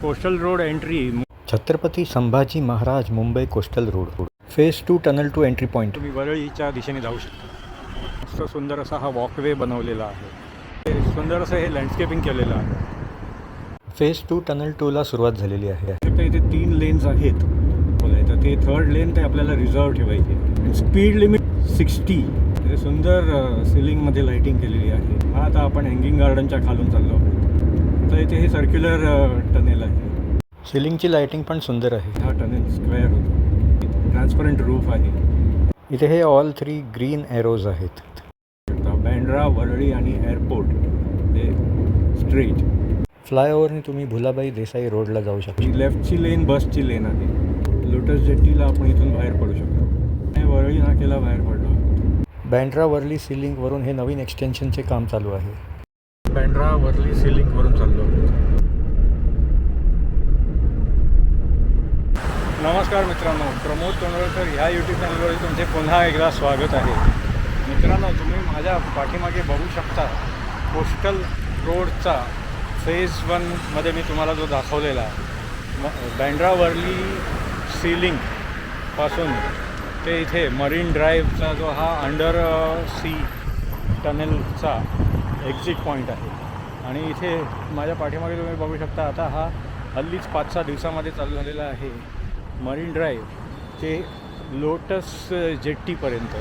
Coastal road entry Chhatrapati Sambhaji Maharaj Mumbai coastal road phase 2 tunnel two entry point. तुम्ही वरळीच्या दिशेने जाऊ शकता. मस्त सुंदर असा हा वॉकवे बनवलेला आहे. हे सुंदर असं हे लँडस्केपिंग केलेलं आहे. फेज 2 टनल 2ला सुरुवात झालेली आहे. तर इथे 3 लेन्स आहेत. तर ते थर्ड लेन ते आपल्याला रिझर्व ठेवायची. Speed limit 60. ते सुंदर सिलिंगमध्ये लाईटिंग केलेली आहे. हा आता आपण हँगिंग गार्डनच्या खालून चाललो आहोत. तर इथे हे सर्क्युलर टनेल आहे. सिलिंगची लाईटिंग पण सुंदर आहे. हा टनेल स्क्वेअर होतो. ट्रान्सपरंट रूफ आहे. इथे हे ऑल 3 ग्रीन एरोज आहेत. बँड्रा, वरळी आणि एअरपोर्ट हे स्ट्रेट. फ्लायओव्हरने तुम्ही भुलाबाई देसाई रोडला जाऊ शकता. लेफ्टची लेन बसची लेन आहे. लोटस जेट्टीला आपण इथून बाहेर पडू शकतो. वरळी नाक्याला बाहेर पडलो. बँड्रा वर्ली सिलिंगवरून हे नवीन एक्सटेन्शनचे काम चालू आहे. बँड्रा वर्ली सिलिंगवरून चाललो. नमस्कार मित्रांनो, प्रमोद तोंडवळकर ह्या यूट्यूब चॅनलवर तुमचे पुन्हा एकदा स्वागत आहे. मित्रांनो, तुम्ही माझ्या पाठीमागे बघू शकता कोस्टल रोडचा फेज 1मध्ये मी तुम्हाला जो दाखवलेला बँड्रा वर्ली सिलिंगपासून ते इथे मरीन ड्राईव्हचा जो हा अंडर सी टनेलचा एक्झिट पॉईंट आहे. आणि इथे माझ्या पाठीमागे तुम्ही बघू शकता आता हा हल्लीच 5-6 दिवसामध्ये चालू झालेला आहे मरीन ड्राईव्ह ते लोटस जेट्टीपर्यंत.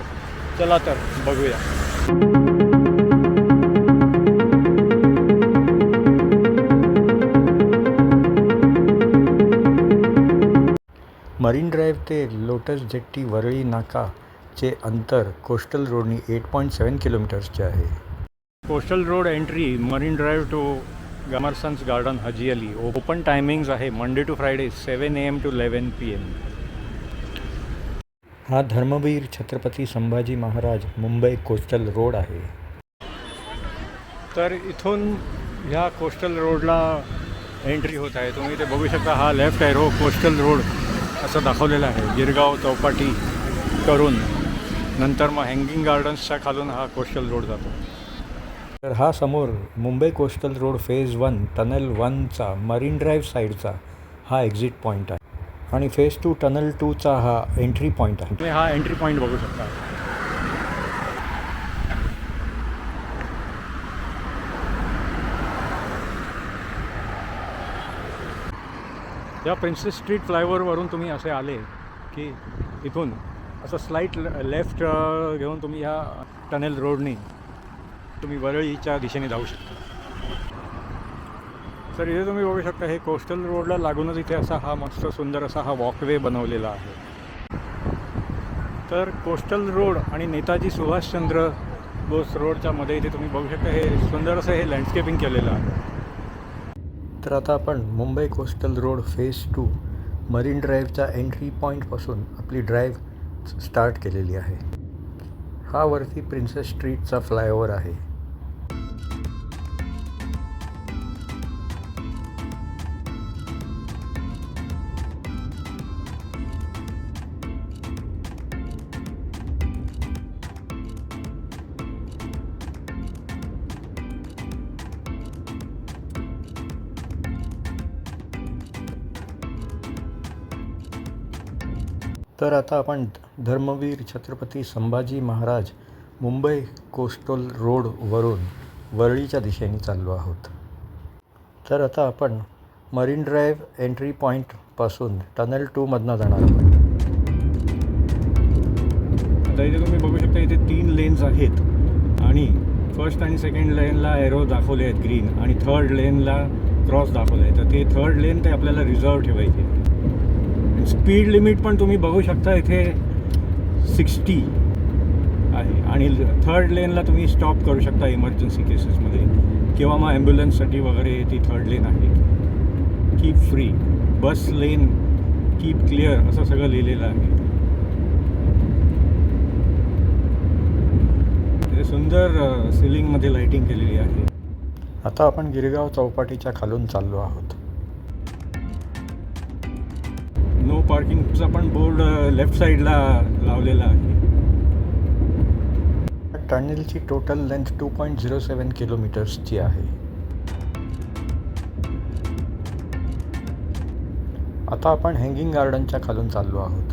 चला तर बघूया. मरीन ड्राईव्ह ते लोटस जेट्टी वरळी नाकाचे अंतर कोस्टल रोडनी 8.7 किलोमीटर्सचे आहे. Coastal road entry marine drive to Amarsons garden Haji Ali. Open timings आहे Monday to Friday 7 AM to 11 PM. हा धर्मवीर छत्रपती संभाजी महाराज मुंबई कोस्टल रोड आहे. तर इथून ह्या कोस्टल रोडला एंट्री होत आहे. तुम्ही इथे बघू शकता हा लेफ्ट एरो कोस्टल रोड असं दाखवलेलं आहे. गिरगाव चौपाटी करून नंतर मग हँगिंग गार्डन्सच्या खालून हा कोस्टल रोड जातो. तर हा समोर Mumbai coastal road phase 1 tunnel 1चा मरीन ड्राईव्ह साईडचा हा एक्झिट पॉईंट आहे. आणि फेज 2 टनल 2चा हा एंट्री पॉईंट आहे. तुम्ही हा एंट्री पॉईंट बघू शकता. या प्रिन्सेस स्ट्रीट फ्लायओव्हरवरून तुम्ही असे आले की इथून असं स्लाईट लेफ्ट घेऊन तुम्ही ह्या टनेल रोडनी तुम्ही वरळीच्या दिशेने जाऊ शकता. तर इथे तुम्ही बघू शकता हे कोस्टल रोडला लागूनच इथे असा हा मस्त सुंदर असा हा वॉकवे बनवलेला आहे. तर कोस्टल रोड आणि नेताजी सुभाषचंद्र बोस रोडच्या मध्ये इथे तुम्ही बघू शकता हे सुंदर असं हे लँडस्केपिंग केलेलं आहे. तर आता आपण Mumbai coastal road phase 2 marine ड्राईव्हच्या एंट्री पॉईंटपासून आपली ड्राईव्ह स्टार्ट केलेली आहे. हा वरती प्रिन्सेस स्ट्रीटचा फ्लायओव्हर आहे. तर आता आपण धर्मवीर छत्रपती संभाजी महाराज मुंबई कोस्टल रोडवरून वरळीच्या दिशेने चाललो आहोत. तर आता आपण मरीन ड्राईव्ह एंट्री पॉईंटपासून टनल 2मधनं जाणार आहोत. आता इथे तुम्ही बघू शकता इथे 3 लेन्स आहेत. आणि फर्स्ट आणि सेकंड लेनला एरो दाखवले आहेत ग्रीन आणि थर्ड लेनला क्रॉस दाखवले आहे. तर ते थर्ड लेन ते आपल्याला रिझर्व ठेवायचे. स्पीड लिमिट पण तुम्ही बघू शकता इथे 60 आहे. आणि थर्ड लेनला तुम्ही स्टॉप करू शकता इमर्जन्सी केसेसमध्ये किंवा मग ॲम्ब्युलन्ससाठी वगैरे ती थर्ड लेन आहे. कीप फ्री, बस लेन कीप क्लिअर असं सगळं लिहिलेलं आहे. ते सुंदर सिलिंगमध्ये लाईटिंग केलेली आहे. आता आपण गिरगाव चौपाटीच्या खालून चाललो आहोत. नो पार्किंगचा पण बोर्ड लेफ्ट साईडला लावलेला आहे. टनेलची टोटल लेंथ 2.07 किलोमीटर्सची आहे. आता आपण हँगिंग गार्डनच्या खालून चाललो आहोत.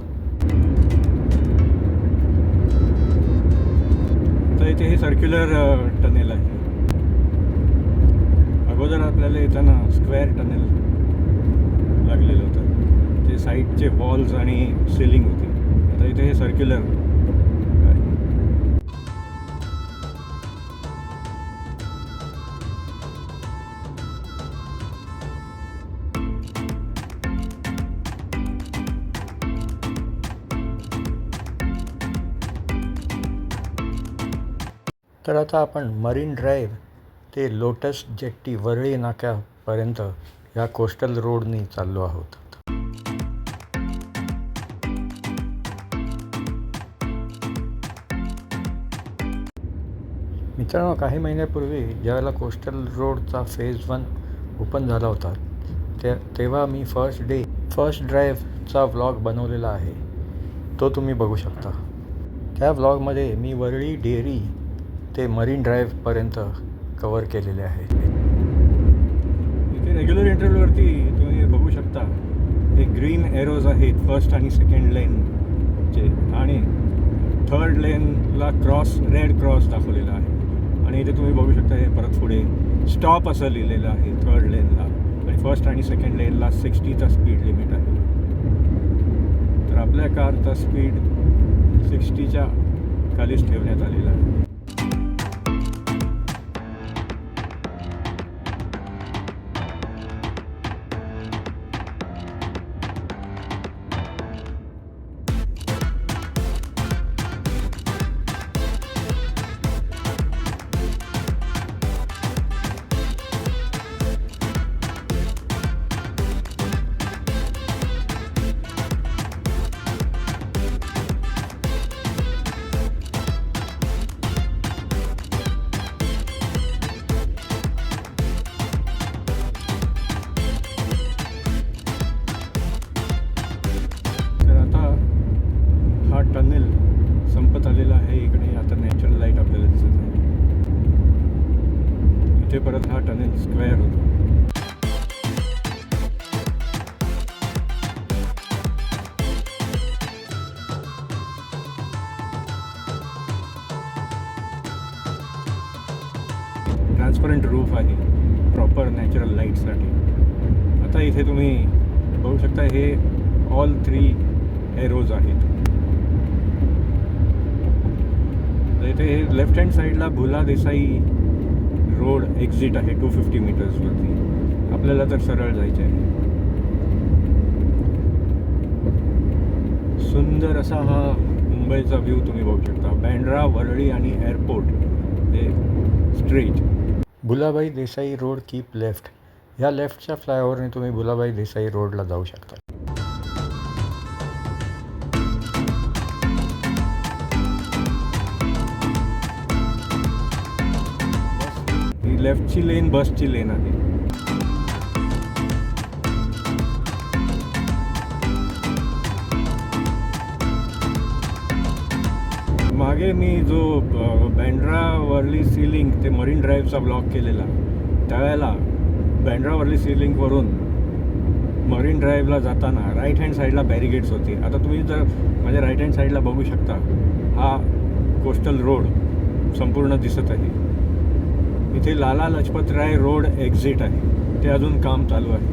तर इथे हे सर्क्युलर टनेल आहे. अगोदर आपल्याला येताना स्क्वेअर टनेल लागलेलं होतं. ते साईडचे वॉल्स आणि सिलिंग होती. आता इथे हे सर्क्युलर आहे. तर आता आपण मरीन ड्राईव्ह ते लोटस जेट्टी वरळी नाक्यापर्यंत ह्या कोस्टल रोडनी चाललो आहोत. मित्रांनो, काही महिन्यापूर्वी ज्यावेळेला कोस्टल रोडचा फेज 1 ओपन झाला होता तेव्हा मी फर्स्ट ड्राईव्हचा व्लॉग बनवलेला आहे. तो तुम्ही बघू शकता. त्या व्लॉगमध्ये मी वरळी डेअरी ते मरीन ड्राईव्हपर्यंत कवर केलेले आहे. इथे रेग्युलर इंटरव्ह्यूवरती तुम्ही बघू शकता हे ग्रीन एरोज आहेत फर्स्ट आणि सेकंड लेनचे, आणि थर्ड लेनला रेड क्रॉस दाखवलेला आहे. आणि इथे तुम्ही बघू शकता हे परत पुढे स्टॉप असं लिहिलेलं आहे थर्ड लेनला, आणि फर्स्ट आणि सेकंड लेनला 60चा स्पीड लिमिट आहे. तर आपल्या कारचा स्पीड 60च्या खालीच ठेवण्यात आलेला आहे. टनेल संपत आलेला आहे. इकडे आता नॅचरल लाईट आपल्याला दिसत आहे. इथे परत हा टनेल स्क्वेअर होतो. ट्रान्सपरंट रूफ आहे प्रॉपर नॅचरल लाईटसाठी. आता इथे तुम्ही बघू शकता हे ऑल 3 एरोज आहेत. इथे हे लेफ्ट हँड साईडला भुला देसाई रोड एक्झिट आहे 250 मीटर्सवरती. आपल्याला तर सरळ जायचे आहे. सुंदर असा हा मुंबईचा व्ह्यू तुम्ही बघू शकता. बँड्रा, वरळी आणि एअरपोर्ट हे straight. Bhulabai Desai road keep left. ह्या लेफ्टच्या फ्लायओव्हरने तुम्ही भुलाबाई देसाई रोडला जाऊ शकता. लेफ्टची लेन बसची लेन आहे. मागे मी जो बँड्रा वर्ली सीलिंग ते मरीन ड्राईव्हचा ब्लॉक केलेला, त्यावेळेला बँड्रा वर्ली सीलिंगवरून मरीन ड्राईव्हला जाताना राईट हँड साईडला बॅरिगेड्स होते. आता तुम्ही जर माझ्या राईट हँड साईडला बघू शकता हा कोस्टल रोड संपूर्ण दिसत आहे. इथे लाला लजपत राय रोड एक्झिट आहे, ते अजून काम चालू आहे.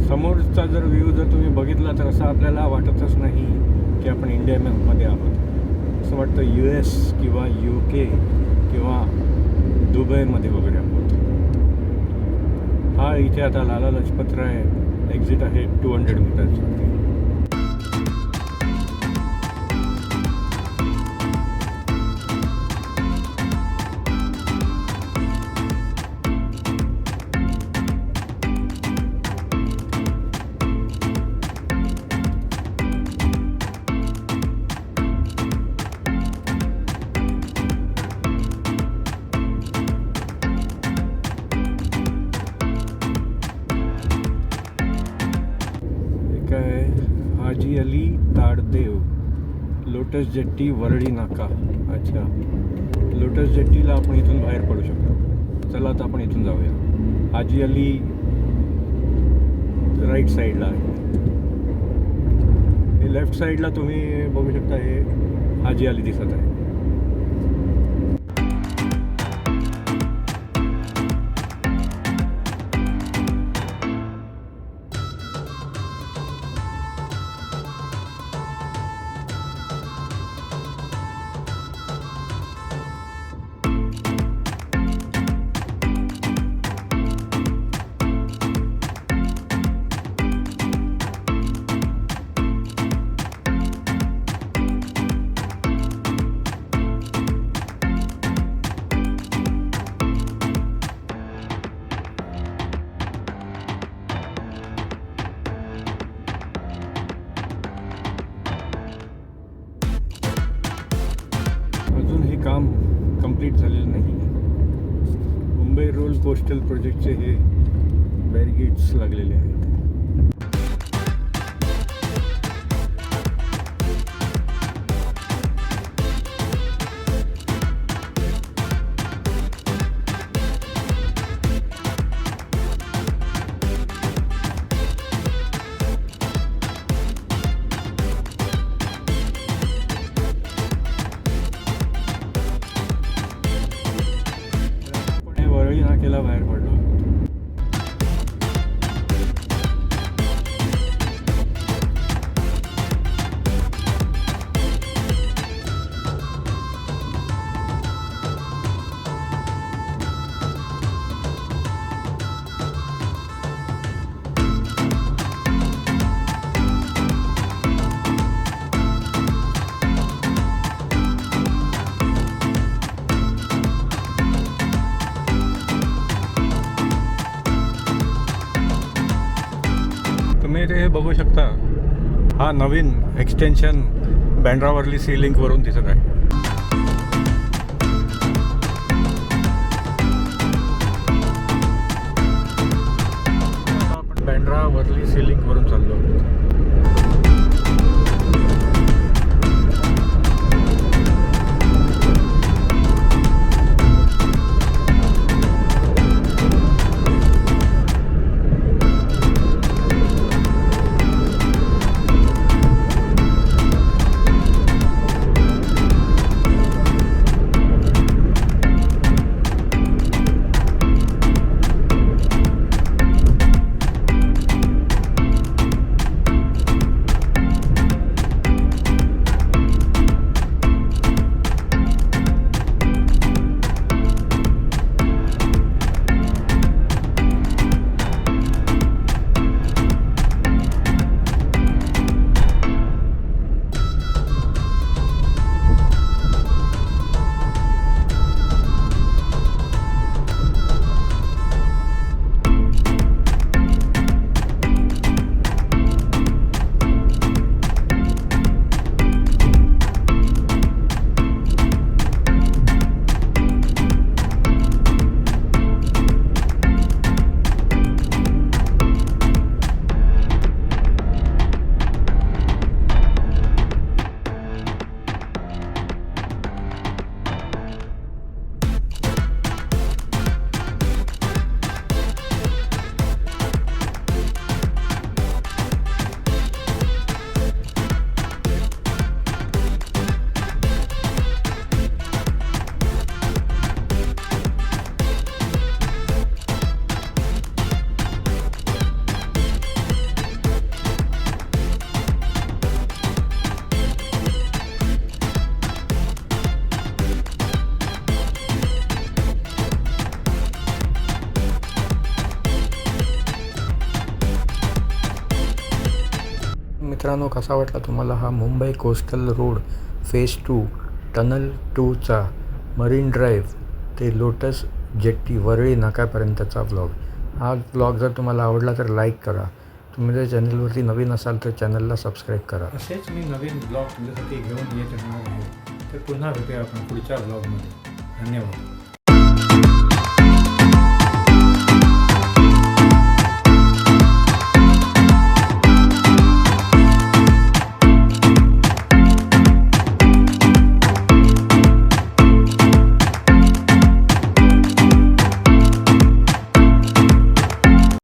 समोरचा जर व्ह्यू जर तुम्ही बघितला तर असं आपल्याला वाटतच नाही की आपण इंडियामध्ये आहोत. असं वाटतं US किंवा UK किंवा दुबईमध्ये वगैरे आहोत. हा इथे आता लाला लजपत राय एक्झिट आहे 200 मीटर्सवरती. हाजी अली ताडदेव, लोटस जेट्टी, वरळी नाका. अच्छा, लोटस जेट्टीला आपण इथून बाहेर पडू शकतो. चला आता आपण इथून जाऊया. हाजी अली राईट साईडला आहे. हे लेफ्ट साईडला तुम्ही बघू शकता, हे हाजी अली दिसत आहे. अजून हे काम कंप्लीट झालेलं नाही. मुंबई रूरल कोस्टल प्रोजेक्टचे हे बॅरिगेट्स लागलेले आहेत. वरळी नाक्याला बाहेर पडलो. तुम्ही ते बघू शकता, हा नवीन एक्सटेन्शन बँड्रा वर्ली सी लिंकवरून दिसत आहे. आता आपण बँड्रा वर्ली सी लिंकवरून चाललो आहोत. मित्रांनो, कसा वाटला तुम्हाला हा Mumbai coastal road phase 2 tunnel 2चा मरीन ड्राईव्ह ते लोटस जेट्टी वरळी नाक्यापर्यंतचा व्लॉग. हा व्लॉग जर तुम्हाला आवडला तर लाईक करा. तुम्ही जर चॅनलवरती नवीन असाल तर चॅनलला सबस्क्राईब करा. असेच मी नवीन ब्लॉग तुमच्यासाठी घेऊन येत राहणार आहे. तर पुन्हा भेटूया आपण पुढच्या ब्लॉगमध्ये. धन्यवाद.